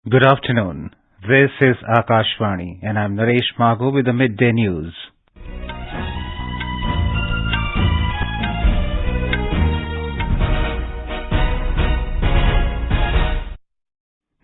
Good afternoon. This is Akashvani and I'm Naresh Magho with the Midday News.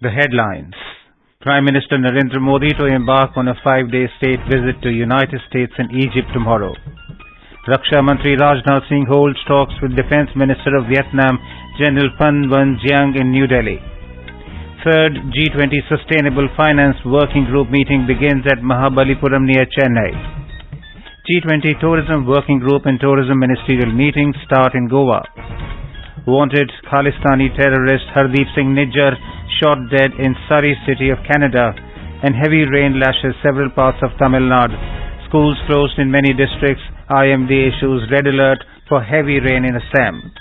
The headlines. Prime Minister Narendra Modi to embark on a 5-day state visit to United States and Egypt tomorrow. Raksha Mantri Rajnath Singh holds talks with Defence Minister of Vietnam General Phan Van Giang in New Delhi. Third G20 Sustainable Finance Working Group meeting begins at Mahabalipuram near Chennai. G20 Tourism Working Group and Tourism Ministerial meetings start in Goa. Wanted Khalistani terrorist Hardeep Singh Nijjar shot dead in Surrey city of Canada, and heavy rain lashes several parts of Tamil Nadu. Schools closed in many districts. IMD issues red alert for heavy rain in Assam.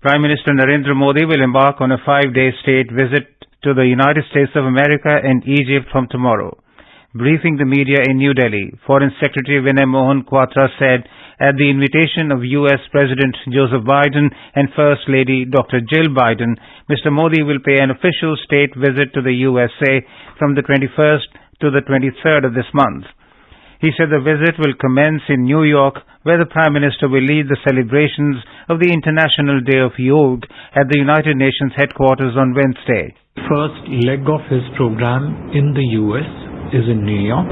Prime Minister Narendra Modi will embark on a 5-day state visit to the United States of America and Egypt from tomorrow. Briefing the media in New Delhi, Foreign Secretary Vinay Mohan Kwatra said, at the invitation of U.S. President Joseph Biden and First Lady Dr. Jill Biden, Mr. Modi will pay an official state visit to the USA from the 21st to the 23rd of this month. He said the visit will commence in New York, where the Prime Minister will lead the celebrations of the International Day of Yoga at the United Nations headquarters on Wednesday. First leg of his program in the US is in New York,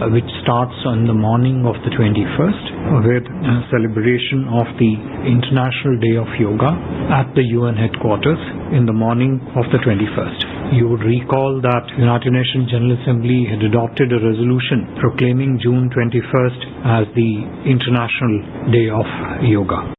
which starts on the morning of the 21st with a celebration of the International Day of Yoga at the UN headquarters in the morning of the 21st. You would recall that United Nations General Assembly had adopted a resolution proclaiming June 21st as the International Day of Yoga.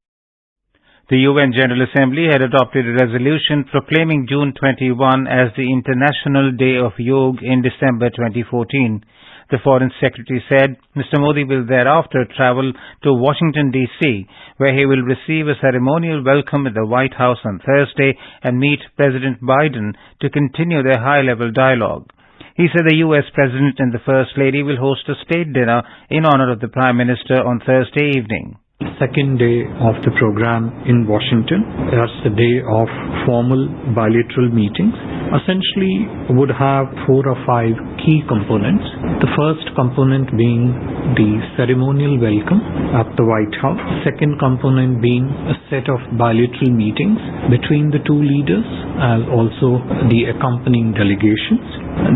The UN General Assembly had adopted a resolution proclaiming June 21 as the International Day of Yoga in December 2014. The Foreign Secretary said Mr. Modi will thereafter travel to Washington, D.C., where he will receive a ceremonial welcome at the White House on Thursday and meet President Biden to continue their high-level dialogue. He said the U.S. President and the First Lady will host a state dinner in honor of the Prime Minister on Thursday evening. Second day of the program in Washington. That's the day of formal bilateral meetings. Essentially would have 4 or 5 key components. The first component being the ceremonial welcome at the White House. Second component being a set of bilateral meetings between the two leaders as also the accompanying delegations.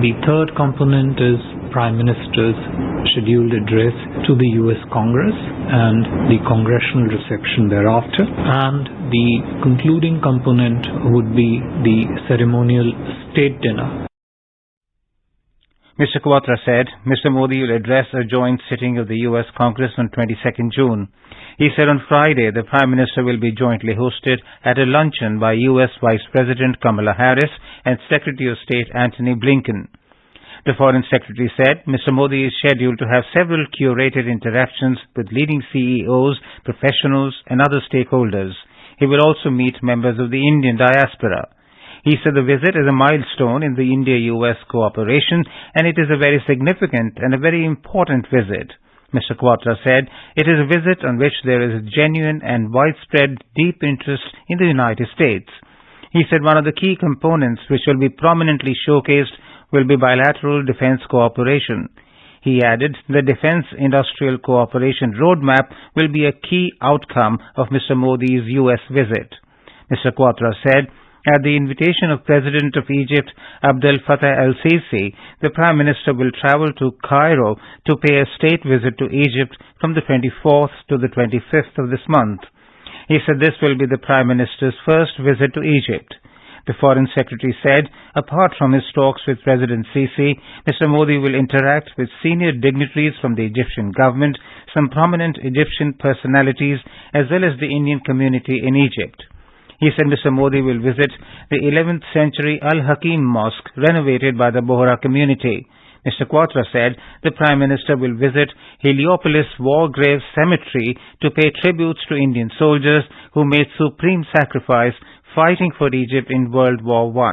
The third component is Prime Minister's scheduled address to the U.S. Congress and the congressional reception thereafter. And the concluding component would be the ceremonial state dinner. Mr. Kwatra said Mr. Modi will address a joint sitting of the U.S. Congress on 22nd June. He said on Friday the Prime Minister will be jointly hosted at a luncheon by U.S. Vice President Kamala Harris and Secretary of State Antony Blinken. The Foreign Secretary said Mr. Modi is scheduled to have several curated interactions with leading CEOs, professionals and other stakeholders. He will also meet members of the Indian diaspora. He said the visit is a milestone in the India-US cooperation and it is a very significant and a very important visit. Mr. Kwatra said it is a visit on which there is a genuine and widespread deep interest in the United States. He said one of the key components which will be prominently showcased will be bilateral defense cooperation. He added the Defense Industrial Cooperation Roadmap will be a key outcome of Mr. Modi's U.S. visit. Mr. Kwatra said, at the invitation of President of Egypt Abdel Fattah el-Sisi, the Prime Minister will travel to Cairo to pay a state visit to Egypt from the 24th to the 25th of this month. He said this will be the Prime Minister's first visit to Egypt. The Foreign Secretary said, apart from his talks with President Sisi, Mr. Modi will interact with senior dignitaries from the Egyptian government, some prominent Egyptian personalities, as well as the Indian community in Egypt. He said Mr. Modi will visit the 11th century Al-Hakim Mosque renovated by the Bohra community. Mr. Kwatra said the Prime Minister will visit Heliopolis War Graves Cemetery to pay tributes to Indian soldiers who made supreme sacrifice fighting for Egypt in World War I.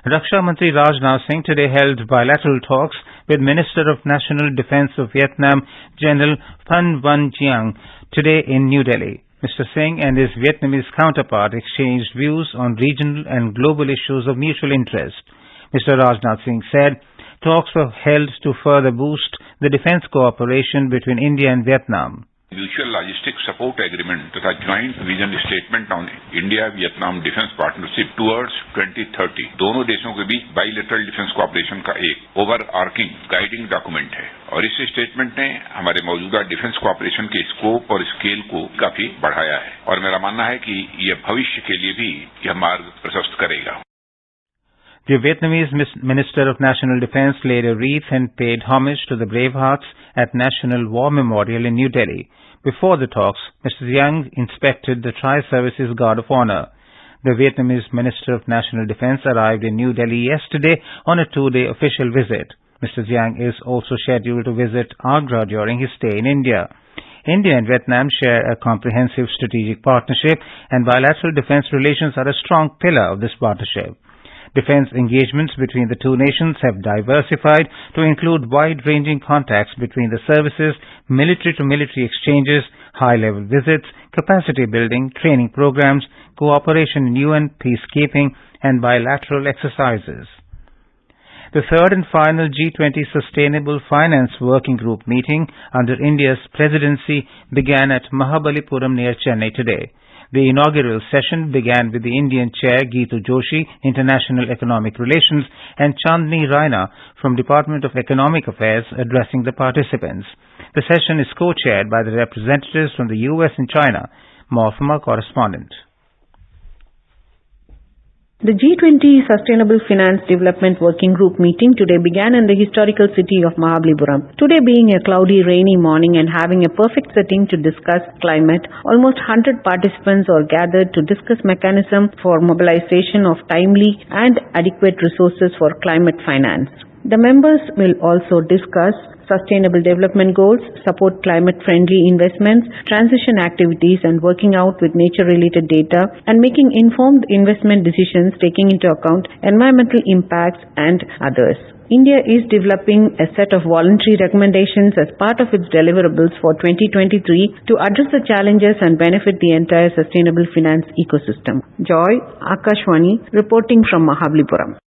Raksha Mantri Rajnath Singh today held bilateral talks with Minister of National Defence of Vietnam General Phan Van Giang today in New Delhi. Mr. Singh and his Vietnamese counterpart exchanged views on regional and global issues of mutual interest. Mr. Rajnath Singh said talks were held to further boost the defense cooperation between India and Vietnam. Mutual logistic support agreement तथा joint vision statement on India Vietnam defence partnership towards 2030 दोनों देशों के बीच bilateral defence cooperation का एक over arcing guiding document है और इस statement ने हमारे मौजूदा डिफेंस कोऑपरेशन के स्कोप और स्केल को काफी बढ़ाया है और मेरा मानना है कि यह भविष्य के लिए भी यह मार्ग प्रशस्त करेगा. The Vietnamese Minister of National Defense laid a wreath and paid homage to the bravehearts at National War Memorial in New Delhi. Before the talks, Mr. Giang inspected the Tri-Services Guard of Honor. The Vietnamese Minister of National Defense arrived in New Delhi yesterday on a two-day official visit. Mr. Giang is also scheduled to visit Agra during his stay in India. India and Vietnam share a comprehensive strategic partnership, and bilateral defense relations are a strong pillar of this partnership. Defense engagements between the two nations have diversified to include wide-ranging contacts between the services, military-to-military exchanges, high-level visits, capacity building, training programs, cooperation in UN peacekeeping, and bilateral exercises. The third and final G20 Sustainable Finance Working Group meeting under India's presidency began at Mahabalipuram near Chennai today. The inaugural session began with the Indian chair Geetu Joshi, International Economic Relations, and Chandni Raina from Department of Economic Affairs addressing the participants. The session is co-chaired by the representatives from the US and China. More from our correspondent. The G20 Sustainable Finance Development Working Group meeting today began in the historical city of Mahabalipuram. Today being a cloudy, rainy morning and having a perfect setting to discuss climate, almost 100 participants are gathered to discuss mechanism for mobilization of timely and adequate resources for climate finance. The members will also discuss sustainable development goals, support climate-friendly investments, transition activities and working out with nature-related data and making informed investment decisions taking into account environmental impacts and others. India is developing a set of voluntary recommendations as part of its deliverables for 2023 to address the challenges and benefit the entire sustainable finance ecosystem. Joy, Akashwani, reporting from Mahabalipuram.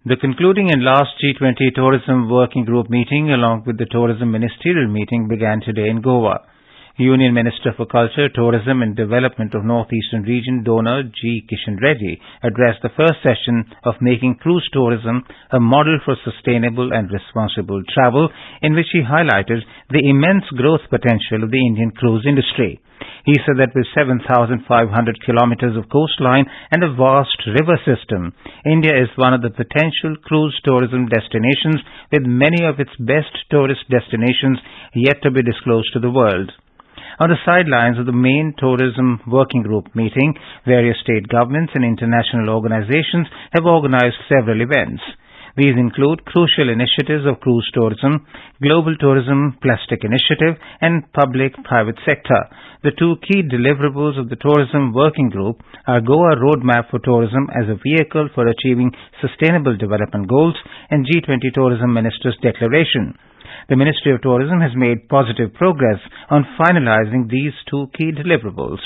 The concluding and last G20 Tourism Working Group meeting along with the Tourism Ministerial meeting began today in Goa. Union Minister for Culture, Tourism and Development of Northeastern Region donor G. Kishan Reddy addressed the first session of Making Cruise Tourism a Model for Sustainable and Responsible Travel, in which he highlighted the immense growth potential of the Indian cruise industry. He said that with 7,500 kilometers of coastline and a vast river system, India is one of the potential cruise tourism destinations with many of its best tourist destinations yet to be disclosed to the world. On the sidelines of the main Tourism Working Group meeting, various state governments and international organizations have organized several events. These include crucial initiatives of cruise tourism, Global Tourism Plastic Initiative, and public-private sector. The two key deliverables of the Tourism Working Group are Goa Roadmap for Tourism as a vehicle for achieving sustainable development goals and G20 Tourism Minister's Declaration. The Ministry of Tourism has made positive progress on finalizing these two key deliverables.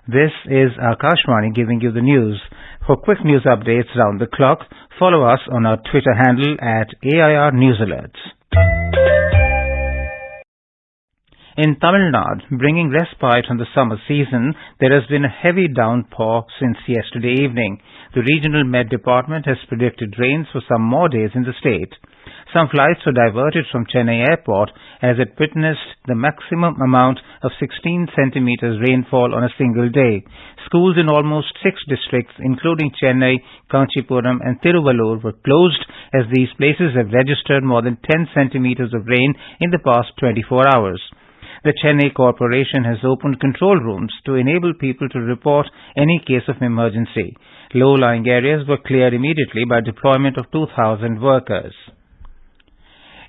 This is Akashwani giving you the news. For quick news updates round the clock, follow us on our Twitter handle at AIR News Alerts. In Tamil Nadu, bringing respite from the summer season, there has been a heavy downpour since yesterday evening. The Regional Met Department has predicted rains for some more days in the state. Some flights were diverted from Chennai Airport as it witnessed the maximum amount of 16 centimeters rainfall on a single day. Schools in almost 6 districts, including Chennai, Kanchipuram and Tiruvallur, were closed as these places have registered more than 10 centimeters of rain in the past 24 hours. The Chennai Corporation has opened control rooms to enable people to report any case of emergency. Low-lying areas were cleared immediately by deployment of 2,000 workers.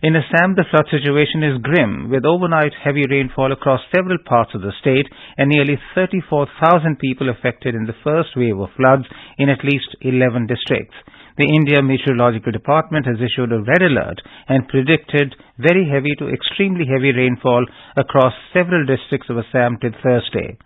In Assam, the flood situation is grim, with overnight heavy rainfall across several parts of the state and nearly 34,000 people affected in the first wave of floods in at least 11 districts. The India Meteorological Department has issued a red alert and predicted very heavy to extremely heavy rainfall across several districts of Assam till Thursday.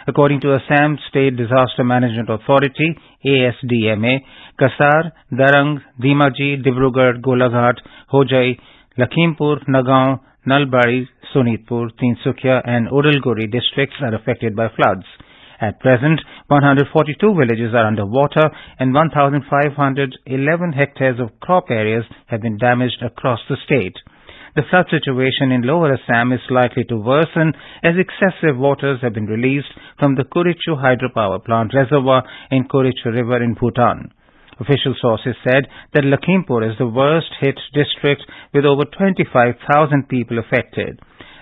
According to Assam State Disaster Management Authority, ASDMA, Kasar, Darang, Dhemaji, Dibrugarh, Golaghat, Hojai, Lakhimpur, Nagaon, Nalbari, Sonitpur, Tinsukia and Udalguri districts are affected by floods. At present, 142 villages are underwater and 1,511 hectares of crop areas have been damaged across the state. The flood situation in Lower Assam is likely to worsen as excessive waters have been released from the Kurichu hydropower plant reservoir in Kurichu River in Bhutan. Official sources said that Lakhimpur is the worst hit district with over 25,000 people affected.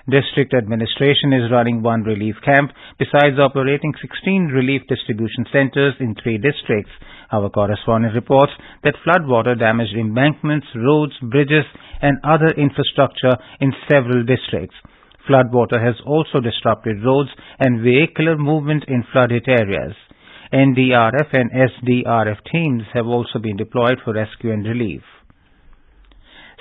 District administration is running one relief camp besides operating 16 relief distribution centers in 3 districts. Our correspondent reports that floodwater damaged embankments, roads, bridges and other infrastructure in several districts. Floodwater has also disrupted roads and vehicular movement in flood-hit areas. NDRF and SDRF teams have also been deployed for rescue and relief.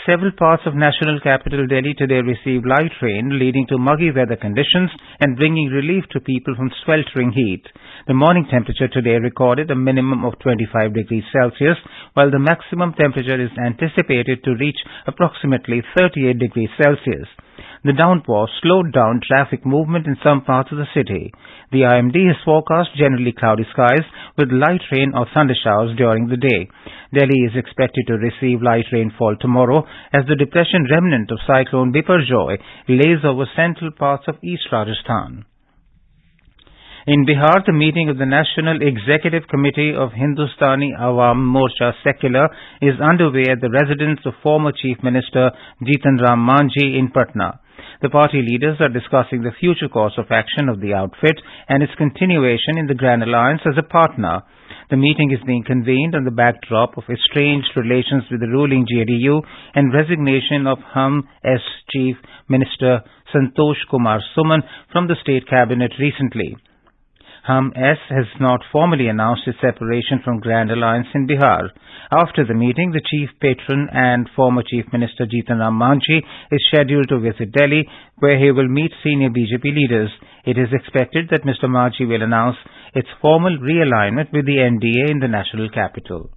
Several parts of national capital Delhi today received light rain, leading to muggy weather conditions and bringing relief to people from sweltering heat. The morning temperature today recorded a minimum of 25 degrees Celsius, while the maximum temperature is anticipated to reach approximately 38 degrees Celsius. The downpour slowed down traffic movement in some parts of the city. The IMD has forecast generally cloudy skies with light rain or thundershowers during the day. Delhi is expected to receive light rainfall tomorrow as the depression remnant of cyclone Biparjoy lays over central parts of East Rajasthan. In Bihar, the meeting of the National Executive Committee of Hindustani Awam Morcha Secular is underway at the residence of former Chief Minister Jitan Ram Manjhi in Patna. The party leaders are discussing the future course of action of the outfit and its continuation in the Grand Alliance as a partner. The meeting is being convened on the backdrop of estranged relations with the ruling JDU and resignation of HUM-S Chief Minister Santosh Kumar Suman from the state cabinet recently. HUM-S has not formally announced its separation from Grand Alliance in Bihar. After the meeting, the chief patron and former Chief Minister Jitan Ram Manjhi is scheduled to visit Delhi, where he will meet senior BJP leaders. It is expected that Mr. Manjhi will announce its formal realignment with the NDA in the national capital.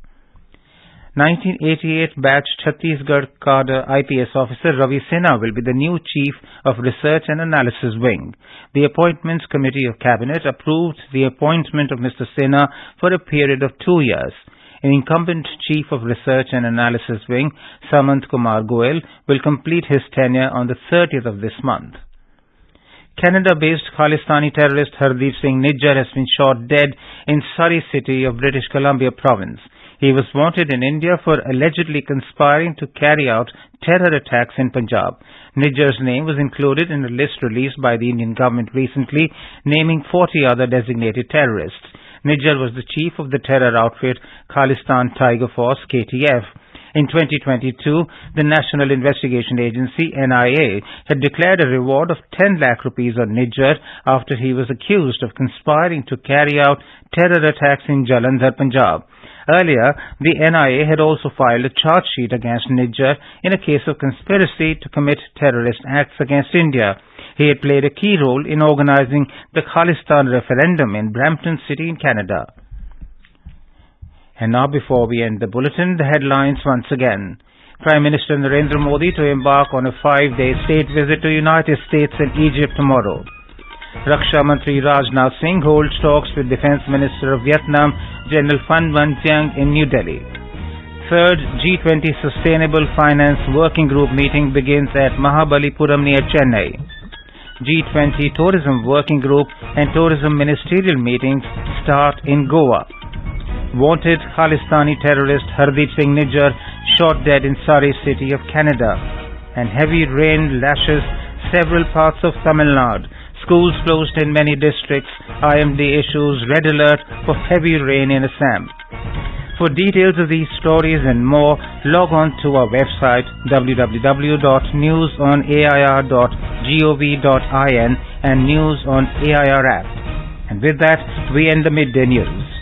1988 batch Chhattisgarh cadre IPS officer Ravi Sinha will be the new Chief of Research and Analysis Wing. The Appointments Committee of Cabinet approved the appointment of Mr. Sinha for a period of 2 years. An incumbent Chief of Research and Analysis Wing, Samant Kumar Goel, will complete his tenure on the 30th of this month. Canada-based Khalistani terrorist Hardeep Singh Nijjar has been shot dead in Surrey city of British Columbia province. He was wanted in India for allegedly conspiring to carry out terror attacks in Punjab. Nijjar's name was included in a list released by the Indian government recently, naming 40 other designated terrorists. Nijjar was the chief of the terror outfit Khalistan Tiger Force, KTF. In 2022, the National Investigation Agency, NIA, had declared a reward of 10 lakh rupees on Nijjar after he was accused of conspiring to carry out terror attacks in Jalandhar, Punjab. Earlier, the NIA had also filed a charge sheet against Nijjar in a case of conspiracy to commit terrorist acts against India. He had played a key role in organizing the Khalistan referendum in Brampton City in Canada. And now, before we end the bulletin, the headlines once again. Prime Minister Narendra Modi to embark on a 5-day state visit to United States and Egypt tomorrow. Raksha Mantri Rajnath Singh holds talks with Defence Minister of Vietnam, General Phan Van Giang in New Delhi. Third G20 Sustainable Finance Working Group meeting begins at Mahabalipuram near Chennai. G20 Tourism Working Group and Tourism Ministerial meetings start in Goa. Wanted Khalistani terrorist Hardeep Singh Nijjar shot dead in Surrey city of Canada. And heavy rain lashes several parts of Tamil Nadu. Schools closed in many districts. IMD issues red alert for heavy rain in Assam. For details of these stories and more, log on to our website www.newsonair.gov.in and News on AIR app. And with that, we end the Midday News.